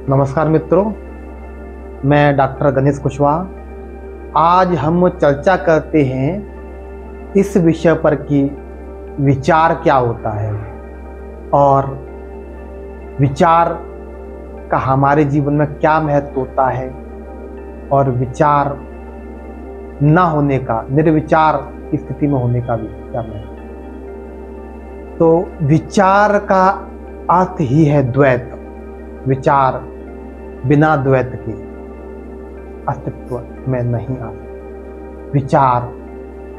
नमस्कार मित्रों, मैं डॉक्टर गणेश कुशवाहा। आज हम चर्चा करते हैं इस विषय पर कि विचार क्या होता है और विचार का हमारे जीवन में क्या महत्व होता है और विचार ना होने का, निर्विचार की स्थिति में होने का भी क्या महत्व। तो विचार का अर्थ ही है द्वैत। विचार बिना द्वैत के अस्तित्व में नहीं आ सकते। विचार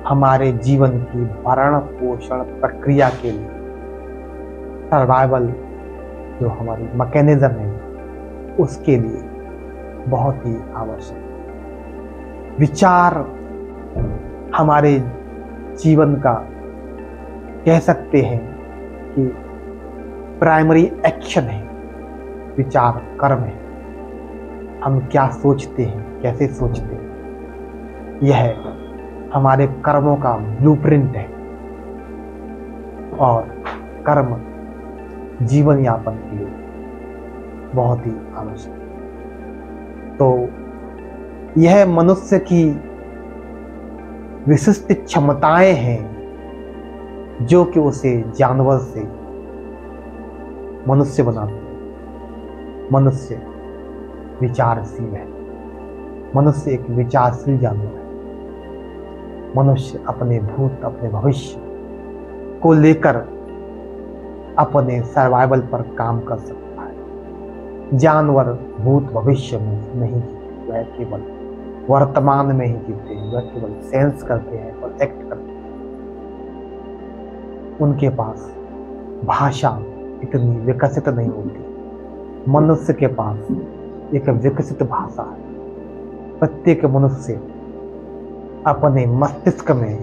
हमारे जीवन की भरण पोषण प्रक्रिया के लिए, सर्वाइवल जो हमारी मैकेनिज्म है, उसके लिए बहुत ही आवश्यक है। विचार हमारे जीवन का कह सकते हैं कि प्राइमरी एक्शन है। विचार कर्म है। हम क्या सोचते हैं, कैसे सोचते हैं, यह हमारे कर्मों का ब्लूप्रिंट है और कर्म जीवन यापन के लिए बहुत ही आवश्यक है। तो यह मनुष्य की विशिष्ट क्षमताएं हैं जो कि उसे जानवर से मनुष्य बनाते हैं। मनुष्य विचारशील है। मनुष्य एक विचारशील जानवर है। मनुष्य अपने भूत, अपने भविष्य को लेकर अपने सर्वाइवल पर काम कर सकता है। जानवर भूत भविष्य में नहीं जीते, वह केवल वर्तमान में ही जीते हैं। वह केवल सेंस करते हैं और एक्ट करते हैं। उनके पास भाषा इतनी विकसित नहीं होती। मनुष्य के पास एक विकसित भाषा है। प्रत्येक मनुष्य अपने मस्तिष्क में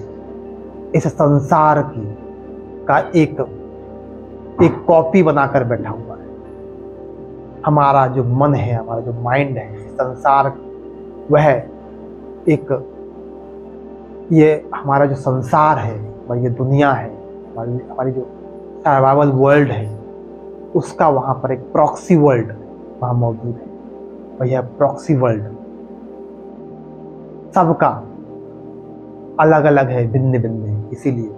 इस संसार की का एक कॉपी बनाकर बैठा हुआ है। हमारा जो मन है, हमारा जो माइंड है, संसार वह एक ये हमारा जो संसार है, हमारी ये दुनिया है, हमारी जो सर्वाइवल वर्ल्ड है, उसका वहाँ पर एक प्रॉक्सी वर्ल्ड वहाँ मौजूद है। और यह प्रॉक्सी वर्ल्ड सबका अलग अलग है, भिन्न भिन्न है। इसीलिए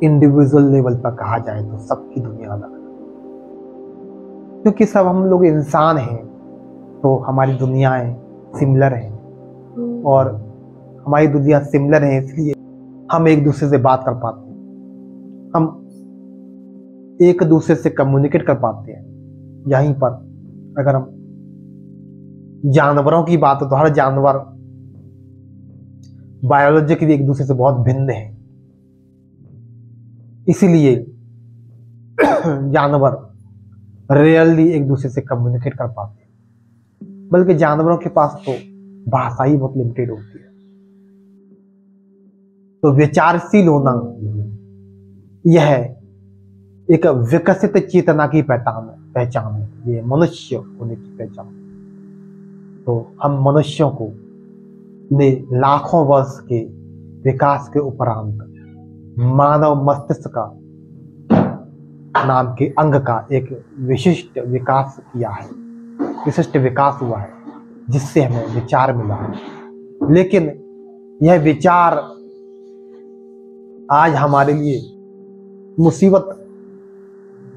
इंडिविजुअल लेवल पर कहा जाए तो सबकी दुनिया अलग है। क्योंकि सब हम लोग इंसान हैं तो हमारी दुनियाएं सिमिलर हैं और हमारी दुनिया सिमिलर है, इसलिए हम एक दूसरे से बात कर पाते हैं। हम एक दूसरे से कम्युनिकेट कर पाते हैं। यहीं पर अगर हम जानवरों की बात हो तो हर जानवर बायोलॉजिकली एक दूसरे से बहुत भिन्न है। इसीलिए जानवर रियली एक दूसरे से कम्युनिकेट कर पाते हैं। बल्कि जानवरों के पास तो भाषा ही बहुत लिमिटेड होती है। तो विचारशील होना यह एक विकसित चेतना की पहचान है। ये मनुष्य होने की पहचान। तो हम मनुष्यों को ने लाखों वर्ष के विकास के उपरांत मानव मस्तिष्क का नाम के अंग का एक विशिष्ट विकास किया है, विशिष्ट विकास हुआ है, जिससे हमें विचार मिला है। लेकिन यह विचार आज हमारे लिए मुसीबत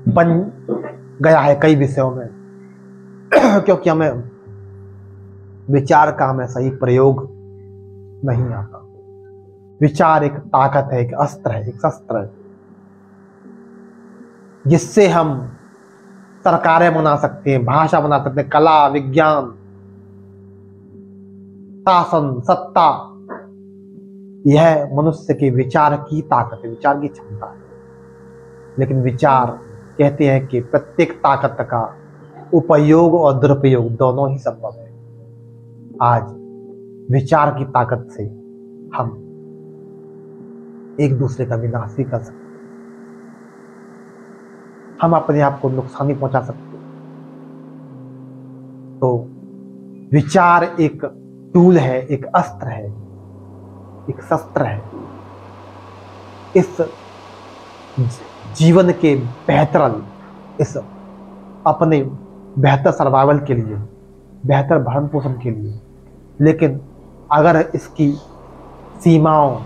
बन गया है कई विषयों में क्योंकि हमें विचार का हमें सही प्रयोग नहीं आता। विचार एक ताकत है, एक अस्त्र है, एक शस्त्र है, जिससे हम सरकारें बना सकते हैं, भाषा बना सकते हैं, कला, विज्ञान, शासन, सत्ता। यह मनुष्य के विचार की ताकत है, विचार की क्षमता है। लेकिन विचार कहते हैं कि प्रत्येक ताकत का उपयोग और दुरुपयोग दोनों ही संभव है। आज विचार की ताकत से हम एक दूसरे का विनाश भी कर सकते हैं। हम अपने आप को नुकसान भी पहुंचा सकते हैं। तो विचार एक टूल है, एक अस्त्र है, एक शस्त्र है। इस जीवन के बेहतरीन, इस अपने बेहतर सर्वाइवल के लिए, बेहतर भरण पोषण के लिए। लेकिन अगर इसकी सीमाओं,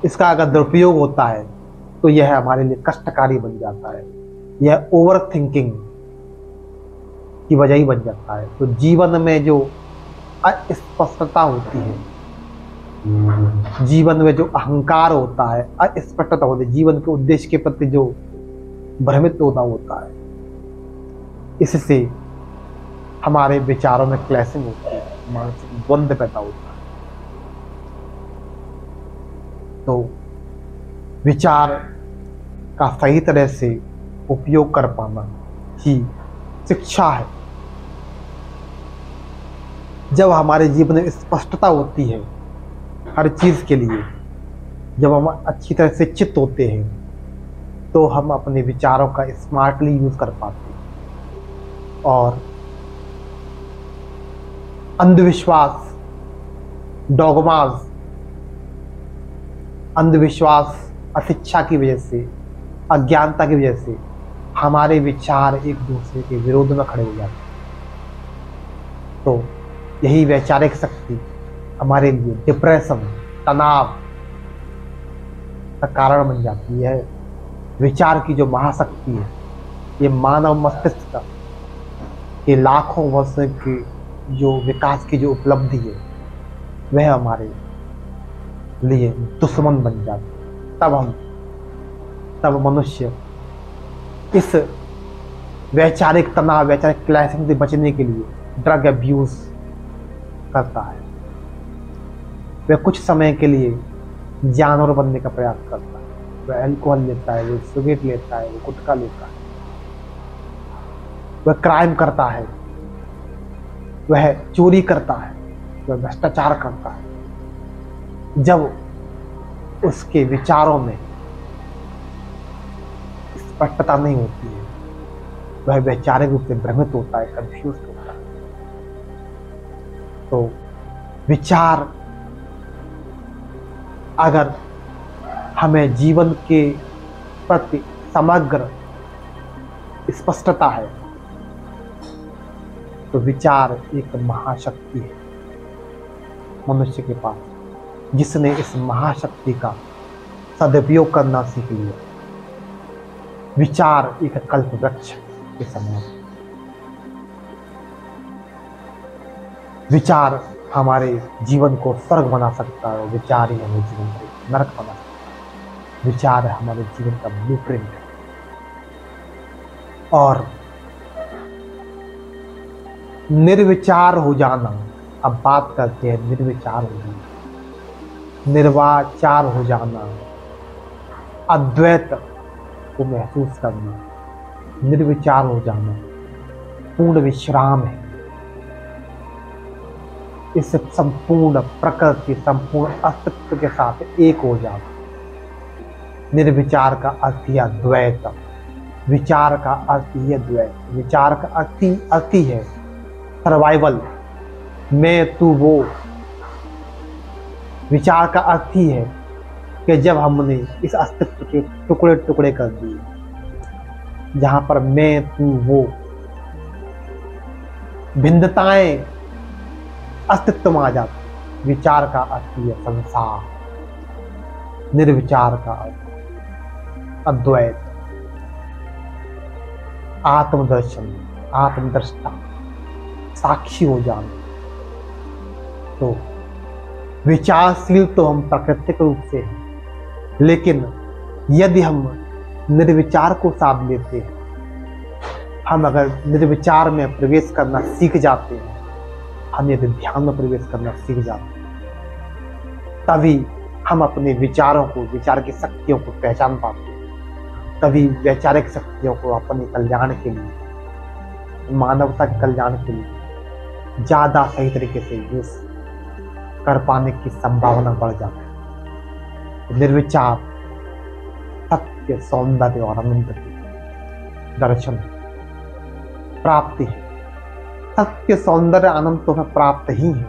इसका अगर दुरुपयोग होता है तो यह हमारे लिए कष्टकारी बन जाता है। यह ओवर थिंकिंग की वजह ही बन जाता है। तो जीवन में जो अस्पष्टता होती है, जीवन में जो अहंकार होता है, अस्पष्टता होती है, जीवन के उद्देश्य के प्रति जो भ्रमित होता है, इससे हमारे विचारों में क्लैशिंग होती है, मानसिक द्वंद्व पैदा होता है। तो विचार का सही तरह से उपयोग कर पाना ही शिक्षा है। जब हमारे जीवन में स्पष्टता होती है हर चीज के लिए, जब हम अच्छी तरह से चित्त होते हैं, तो हम अपने विचारों का स्मार्टली यूज कर पाते हैं। और अंधविश्वास, डॉगमास, अंधविश्वास, अशिक्षा की वजह से, अज्ञानता की वजह से हमारे विचार एक दूसरे के विरोध में खड़े हो जाते हैं। तो यही वैचारिक शक्ति हमारे लिए डिप्रेशन, तनाव का कारण बन जाती है। विचार की जो महाशक्ति है, ये मानव मस्तिष्क के लाखों वर्षों की जो विकास की जो उपलब्धि है, वह हमारे लिए दुश्मन बन जाती है। तब मनुष्य इस वैचारिक तनाव, वैचारिक क्लैशिंग से बचने के लिए ड्रग अब्यूज करता है। वह कुछ समय के लिए जानवर बनने का प्रयास करता है। वह अल्कोहल लेता है, वह सिगरेट लेता है, वह गुटखा लेता है, वह क्राइम करता है, वह चोरी करता है, वह भ्रष्टाचार करता है। जब उसके विचारों में स्पष्टता नहीं होती है, वह वैचारिक रूप से भ्रमित होता है, कंफ्यूज होता है। तो विचार अगर हमें जीवन के प्रति समग्र स्पष्टता है, तो विचार एक महाशक्ति है मनुष्य के पास, जिसने इस महाशक्ति का सदुपयोग करना सीख लिया। विचार एक कल्प वृक्ष के समान। विचार हमारे जीवन को स्वर्ग बना सकता है, विचार ही हमारे जीवन को नरक बना सकता है। विचार हमारे जीवन का ब्लूप्रिंट है। और निर्विचार हो जाना, अब बात करते हैं निर्विचार हो जाना, निर्वाचार हो जाना, अद्वैत को महसूस करना, निर्विचार हो जाना पूर्ण विश्राम है। इस संपूर्ण प्रकृति, संपूर्ण अस्तित्व के साथ एक हो जाना। निर्विचार का अर्थ ही अद्वैत, विचार का अर्थ ही अद्वैत। विचार का अर्थ ही है सर्वाइवल, मैं तू वो। विचार का अर्थ ही है कि जब हमने इस अस्तित्व के टुकड़े टुकड़े कर दिए, जहां पर मैं तू वो भिन्नताएं अस्तित्व में आ जाती। विचार का अर्थ ही है संसार, निर्विचार का अर्थ अद्वैत, आत्मदर्शन, आत्मदृष्टा, साक्षी हो जाना। तो विचारशील तो हम प्राकृतिक रूप से हैं, लेकिन यदि हम निर्विचार को साध लेते हैं, हम अगर निर्विचार में प्रवेश करना सीख जाते हैं, हम यदि ध्यान में प्रवेश करना सीख जाते हैं, तभी हम अपने विचारों को, विचार की शक्तियों को पहचान पाते हैं। तभी वैचारिक शक्तियों को अपने कल्याण के लिए, मानवता के कल्याण के लिए ज्यादा सही तरीके से यूज कर पाने की संभावना बढ़ जाती है। निर्विचार सत्य, सौंदर्य और आनंद की दर्शन प्राप्ति है। सत्य, सौंदर्य, आनंद तो हमें प्राप्त ही है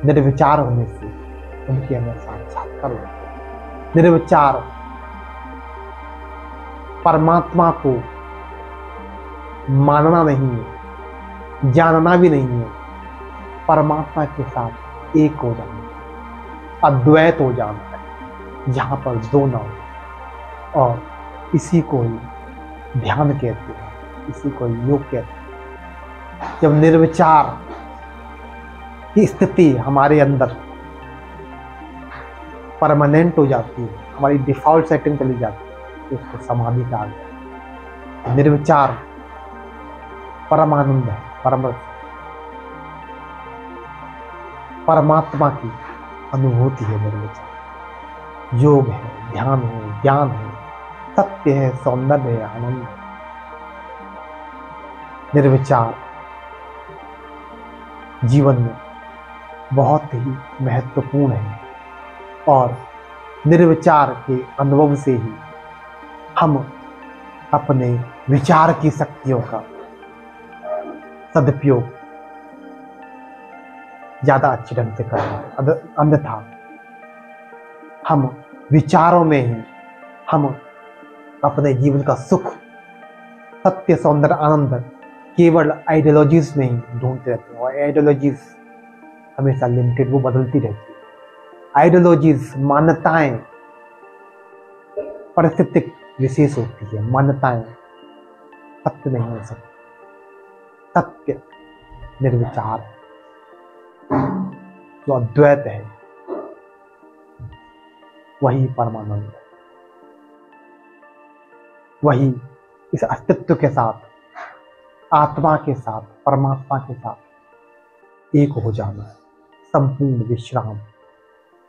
निर्विचार होने से, उनकी हमें साक्षात्कार होती है। निर्विचार परमात्मा को मानना नहीं है, जानना भी नहीं है, परमात्मा के साथ एक हो जाना, अद्वैत हो जाना है, जहाँ पर दो ना हो। और इसी को ही ध्यान कहते हैं, इसी को योग कहते हैं। जब निर्विचार की स्थिति हमारे अंदर परमानेंट हो जाती है, हमारी डिफॉल्ट सेटिंग चली जाती है, तो उसको समाधि कहा गया है। निर्विचार परमानंद है, परमात्मा की अनुभूति है निर्विचार। योग है, ध्यान है, ज्ञान है, सत्य है, सौंदर्य है, आनंद है। निर्विचार जीवन में बहुत ही महत्वपूर्ण है और निर्विचार के अनुभव से ही हम अपने विचार की शक्तियों का सदुपयोग ज्यादा अच्छे ढंग से कर रहे हैं। अन्यथा हम विचारों में ही हम अपने जीवन का सुख, सत्य, सौंदर्य, आनंद केवल आइडियोलॉजीज में ही ढूंढते रहते हैं। और आइडियोलॉजीज हमेशा लिमिटेड, वो बदलती रहती है। आइडियोलॉजीज, मान्यताएं परिस्थितिक विशेष होती है, मान्यताएं सत्य नहीं हो सकती। सत्य निर्विचार जो अद्वैत है, वही परमानंद है, वही इस अस्तित्व के साथ, आत्मा के साथ, परमात्मा के साथ एक हो जाना है। संपूर्ण विश्राम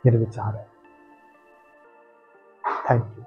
निर्विचार है। Thank you.